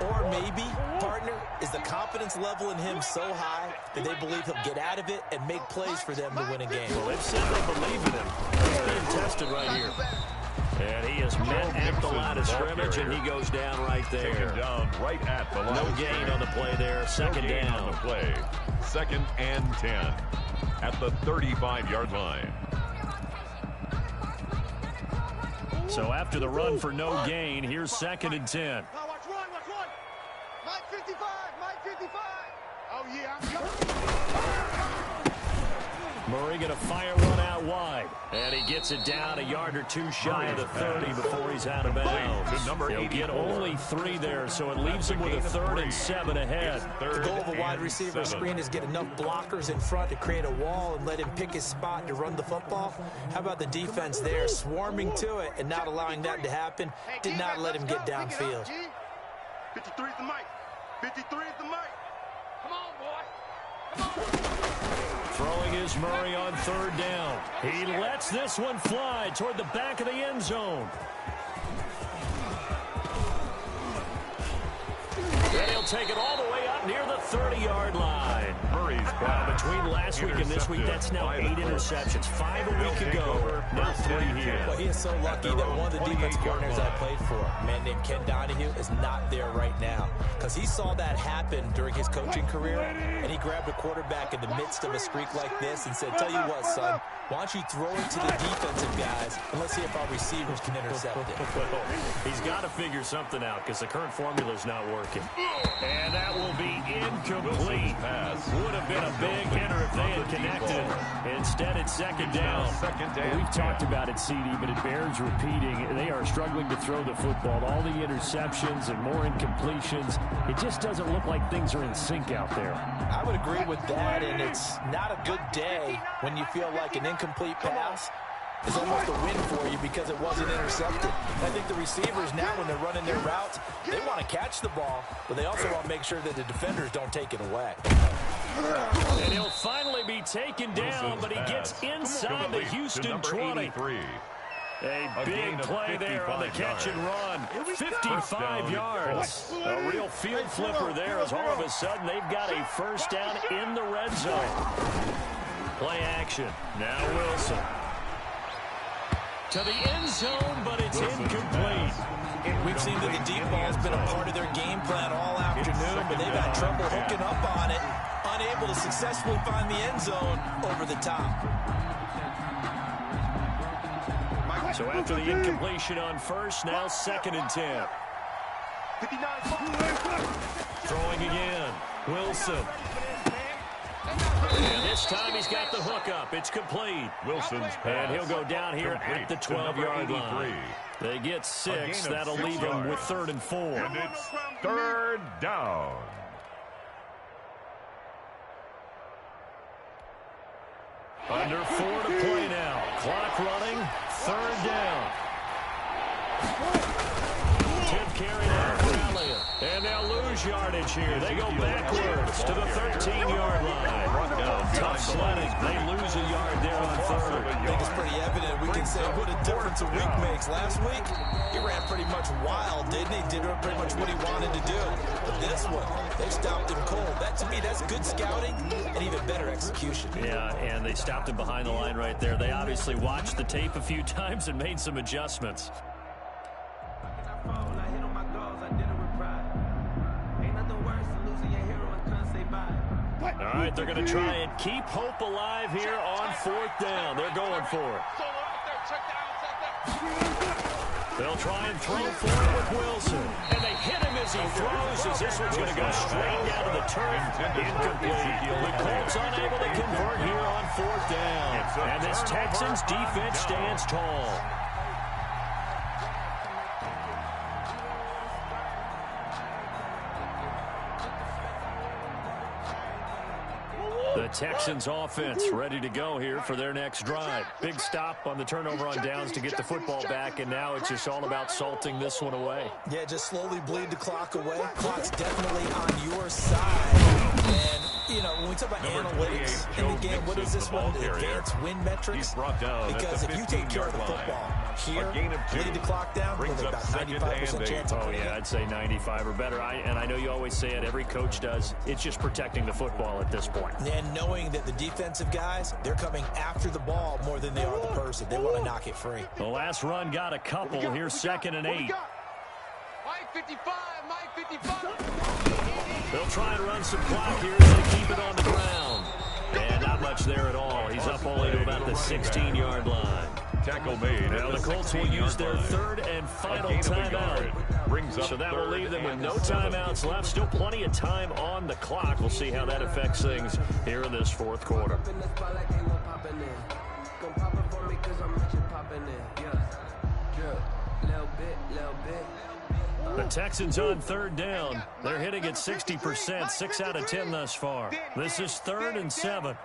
B: Or maybe, partner, is the confidence level in him so high that they believe he'll get out of it and make plays for them to win a game.
A: Well, they've said they believe in him. He's being tested right here. And he is met at the line of scrimmage, and he goes down right there.
D: Taken down right at the line.
A: No gain on the play there. Second down.
D: On the play. 2nd and 10 at the 35-yard line.
A: So after the run for no gain, here's 2nd and 10.
C: Watch one. Mike 55. Oh, yeah, I'm coming.
A: Murray going to fire one out wide. And he gets it down a yard or 2 shy of the 30 before he's out of bounds. He'll get only 3 there, so it leaves him with a 3rd and 7 ahead.
B: The goal of a wide receiver screen is get enough blockers in front to create a wall and let him pick his spot to run the football. How about the defense there, swarming to it and not allowing that to happen? Did not let him get downfield.
C: 53 is the mic. 53 is the mic. Come on, boy. Come on.
A: Throwing is Murray on 3rd down. He lets this one fly toward the back of the end zone. And he'll take it all the way up near the 30-yard line.
D: Murray's back.
A: Between last week and this week, that's now 8 interceptions. 5 a week ago, now 3 here.
B: Well, he is so lucky that one of the defense partners I played for, a man named Ken Donahue, is not there right now. Because he saw that happen during his coaching career, and he grabbed a quarterback in the midst of a streak like this and said, tell you what, son, why don't you throw it to the defensive guys, and let's see if our receivers can intercept it.
A: Well, he's got to figure something out because the current formula is not working. And that will be incomplete. Would have been a big hitter if they had connected. Instead, it's 2nd down. We've talked about it, CD, but it bears repeating. They are struggling to throw the football. All the interceptions and more incompletions. It just doesn't look like things are in sync out there.
B: I would agree with that, and it's not a good day when you feel like an incomplete pass is almost a win for you because it wasn't intercepted. I think the receivers now, when they're running their routes, they want to catch the ball, but they also want to make sure that the defenders don't take it away.
A: And he'll finally be taken down, but he gets inside the Houston 20. A big play there on the catch and run. 55 yards. A real field flipper there as all of a sudden they've got a 1st down in the red zone. Play action. Now Wilson. To the end zone, but it's incomplete.
B: We've seen that the deep ball has been a part of their game plan all afternoon, but they've had trouble hooking up on it, unable to successfully find the end zone over the top.
A: So after the incompletion on 1st, now 2nd and 10.
C: 59.
A: Throwing again. Wilson. And this time he's got the hook up. It's complete.
D: Wilson's pass.
A: And he'll go down here at the 12-yard line. They get 6. That'll leave them with 3rd and 4.
D: And it's 3rd down.
A: Under 4 to play now. Clock running. 3rd down. Tip carry now for Elliott. And they'll lose yardage here. They go backwards to the 13-yard line. Tough sledding. They lose a yard there on 3rd.
B: I think it's pretty evident. We can say what a difference a week makes. Last week, he ran pretty much wild, didn't he? Did pretty much what he wanted to do. But this one, they stopped him cold. That, to me, that's good scouting and even better execution.
A: Yeah, and they stopped him behind the line right there. They obviously watched the tape a few times and made some adjustments. All right, they're going to try and keep hope alive here on 4th down. They're going for it. They'll try and throw for it with Wilson. And they hit him as he throws, as this one's going to go straight down to the turf. Incomplete. The Colts unable to convert here on 4th down. And this Texans defense stands tall. The Texans offense ready to go here for their next drive. Big stop on the turnover on downs to get the football back, and now it's just all about salting this one away.
B: Yeah, just slowly bleed the clock away. Clock's definitely on your side. And, you know, when we talk about analytics in the game, what is this one? The advanced win metrics? Because if you take care of the football here, bleed the clock down, with about 95% chance of
A: winning. Oh, yeah, I'd say 95 or better. And I know you always say it, every coach does. It's just protecting the football at this point.
B: And knowing that the defensive guys, they're coming after the ball more than they are the person. They want to knock it free.
A: The last run got a couple. Here's 2nd and 8.
C: Mike 55, Mike 55.
A: They'll try and run some clock here as they keep it on the ground. And not much there at all. He's up only to about the 16-yard line.
D: Tackle made.
A: Now the Colts will use their 3rd and final timeout. So that will leave them with no timeouts left. Still plenty of time on the clock. We'll see how that affects things here in this 4th quarter. The Texans on 3rd down. They're hitting at 60%, 6 out of 10 thus far. This is 3rd and 7.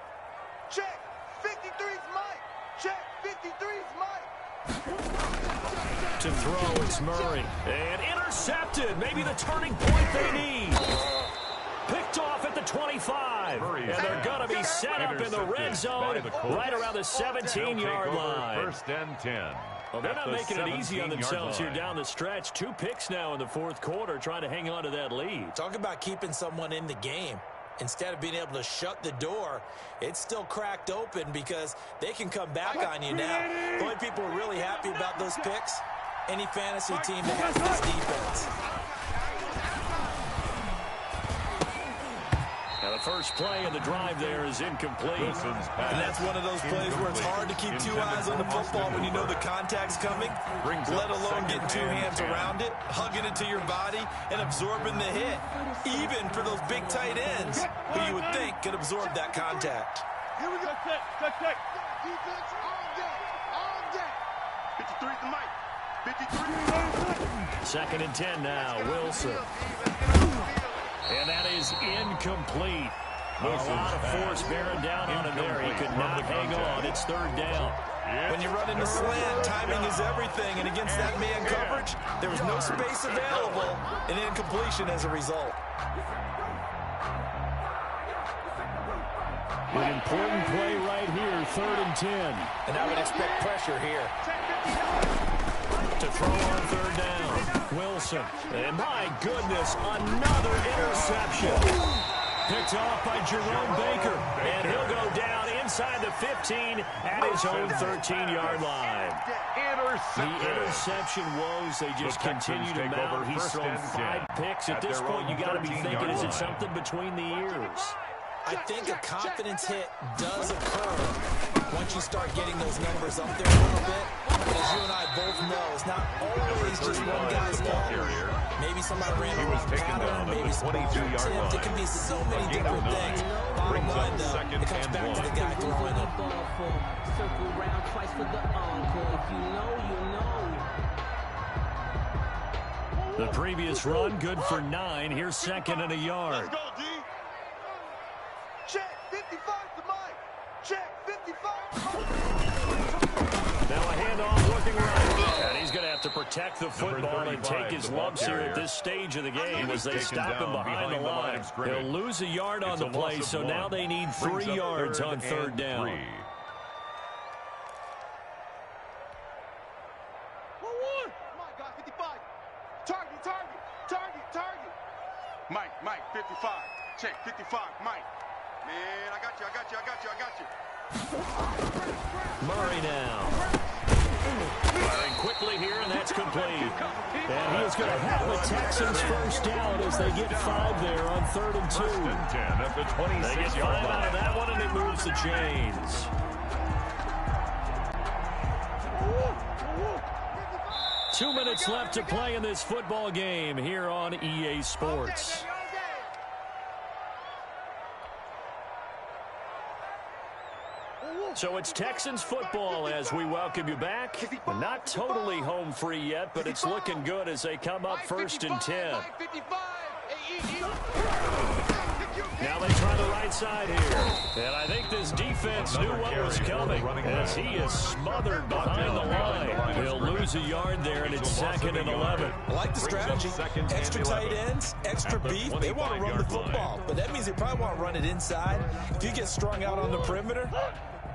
C: Check. 53's Mike. Check. 53's Mike.
A: To throw, it's Murray. And intercepted. Maybe the turning point they need. Picked off at the 25. And they're going to be set up in the red zone right around the 17-yard line.
D: 1st and 10.
A: Well, they're not making it easy on themselves here down the stretch. 2 picks now in the 4th quarter, trying to hang on to that lead.
B: Talk about keeping someone in the game. Instead of being able to shut the door, it's still cracked open because they can come back on you now. The only people who are really happy about those picks, any fantasy team that has this defense.
A: Now the first play of the drive there is incomplete.
B: And that's one of those plays where it's hard to keep 2 eyes on the football when you know the contact's coming, let alone getting 2 hands around it, hugging it to your body, and absorbing the hit. Even for those big tight ends, who you would think could absorb that contact.
C: Here we go. Check. Defense on deck. 53's the Mike. 53.
A: 2nd and 10 now. Wilson. And that is incomplete. A lot of force bearing down on him there. He could not hang on. It's 3rd down.
B: When you run into slant, timing is everything. And against that man coverage, there was no space available, and incompletion as a result.
A: An important play right here, 3rd and 10.
B: And I would expect pressure here.
A: To throw on 3rd down. Wilson. And my goodness, another interception. Picked off by Jerome Baker. And he'll go down inside the 15 at his own 13-yard line. The interception woes, they just continue to mount. He's thrown 5 picks. At this point, you got to be thinking, is it something between the ears?
B: I think a confidence hit does occur once you start getting those numbers up there a little bit. But as you and I both know, it's not always just one guy's fault. Maybe somebody ran a wrong pattern, maybe some attempt. It can be so many different things. Bottom line, though, it comes back to the guy throwing it.
F: Circle round twice for the encore. If you know, you know.
A: The previous run, good for 9. Here's 2nd and a yard.
C: Let's go, D. Check. 55 to Mike. Check. 55.
A: Now a handoff looking right. And he's going to have to protect the football and take his lumps here at this stage of the game as they stop him behind the line. He'll lose a yard on the play, so now they need 3 yards on 3rd down.
C: Mike got 55. Target. Mike, 55. Check. 55. Mike. Man, I got you.
A: Murray now. Firing quickly here, and that's complete. And he is going to have the Texans first down as they get 5 there on 3rd and 2.
D: 1st and 10 at the 26-yard line.
A: They get 5 out of that one, and it moves the chains. 2 minutes left to play in this football game here on EA Sports. So it's Texans football as we welcome you back. Not totally home free yet, but it's looking good as they come up 1st and 10. Now they try the right side here. And I think this defense knew what was coming as he is smothered behind the line. He'll lose a yard there, and it's 2nd and 11.
B: I like the strategy. Extra tight ends, extra beef. They want to run the football, but that means they probably want to run it inside. If you get strung out on the perimeter,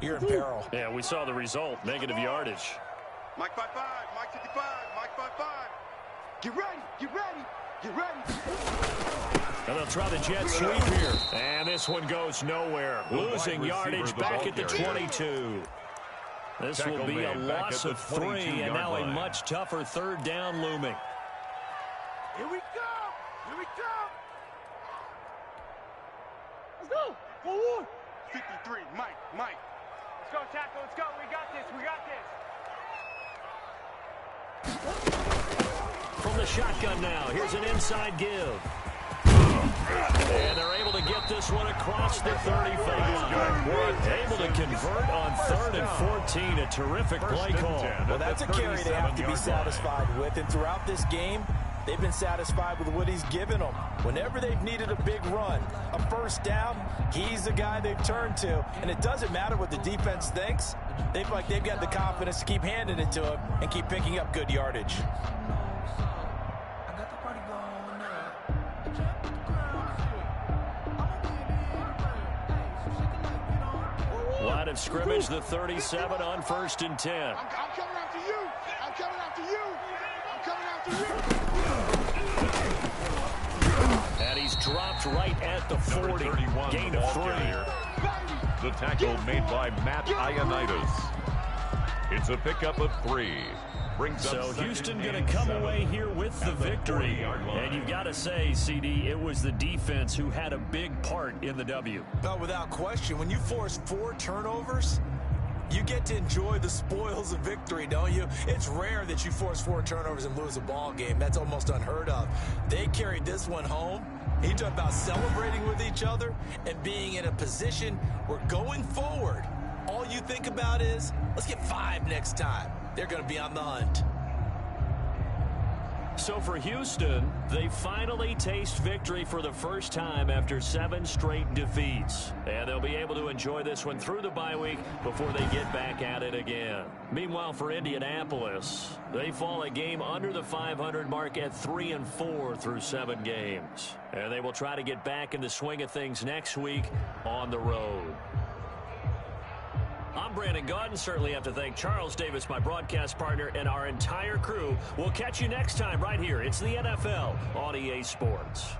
B: you're in peril.
A: Yeah, we saw the result. Negative yardage.
C: Mike 5-5, Mike 55, Mike 5-5. Get ready, get ready, get ready.
A: And they'll try the jet sweep here. And this one goes nowhere. Losing yardage back at the 22. This will be a loss of 3, and now a much tougher 3rd down looming.
C: Here we go, here we go. Let's go, forward. 53, Mike. Let's go, tackle, let's go. We got this.
A: From the shotgun now, here's an inside give. And they're able to get this one across the 35. Able to convert on 3rd and 14. A terrific play call.
B: Well, that's a carry they have to be satisfied with. And throughout this game, they've been satisfied with what he's given them. Whenever they've needed a big run, a 1st down, he's the guy they've turned to. And it doesn't matter what the defense thinks. They've got the confidence to keep handing it to him and keep picking up good yardage.
A: Line of scrimmage, the 37 on 1st and 10.
C: I'm coming after you. I'm coming after you. I'm coming after you.
A: And he's dropped right at the 40. Gain of 3.
D: The tackle made by Matt Ioannidis. It's a pickup of 3.
A: So Houston going to come away here with the victory. And you've got to say, CD, it was the defense who had a big part in the W.
B: No, without question. When you force 4 turnovers, you get to enjoy the spoils of victory, don't you? It's rare that you force 4 turnovers and lose a ball game. That's almost unheard of. They carried this one home. He talked about celebrating with each other and being in a position where going forward, all you think about is, let's get 5 next time. They're going to be on the hunt.
A: So for Houston, they finally taste victory for the first time after 7 straight defeats. And they'll be able to enjoy this one through the bye week before they get back at it again. Meanwhile, for Indianapolis, they fall a game under the 500 mark at 3-4 through 7 games. And they will try to get back in the swing of things next week on the road. I'm Brandon Gaudin. Certainly have to thank Charles Davis, my broadcast partner, and our entire crew. We'll catch you next time right here. It's the NFL on EA Sports.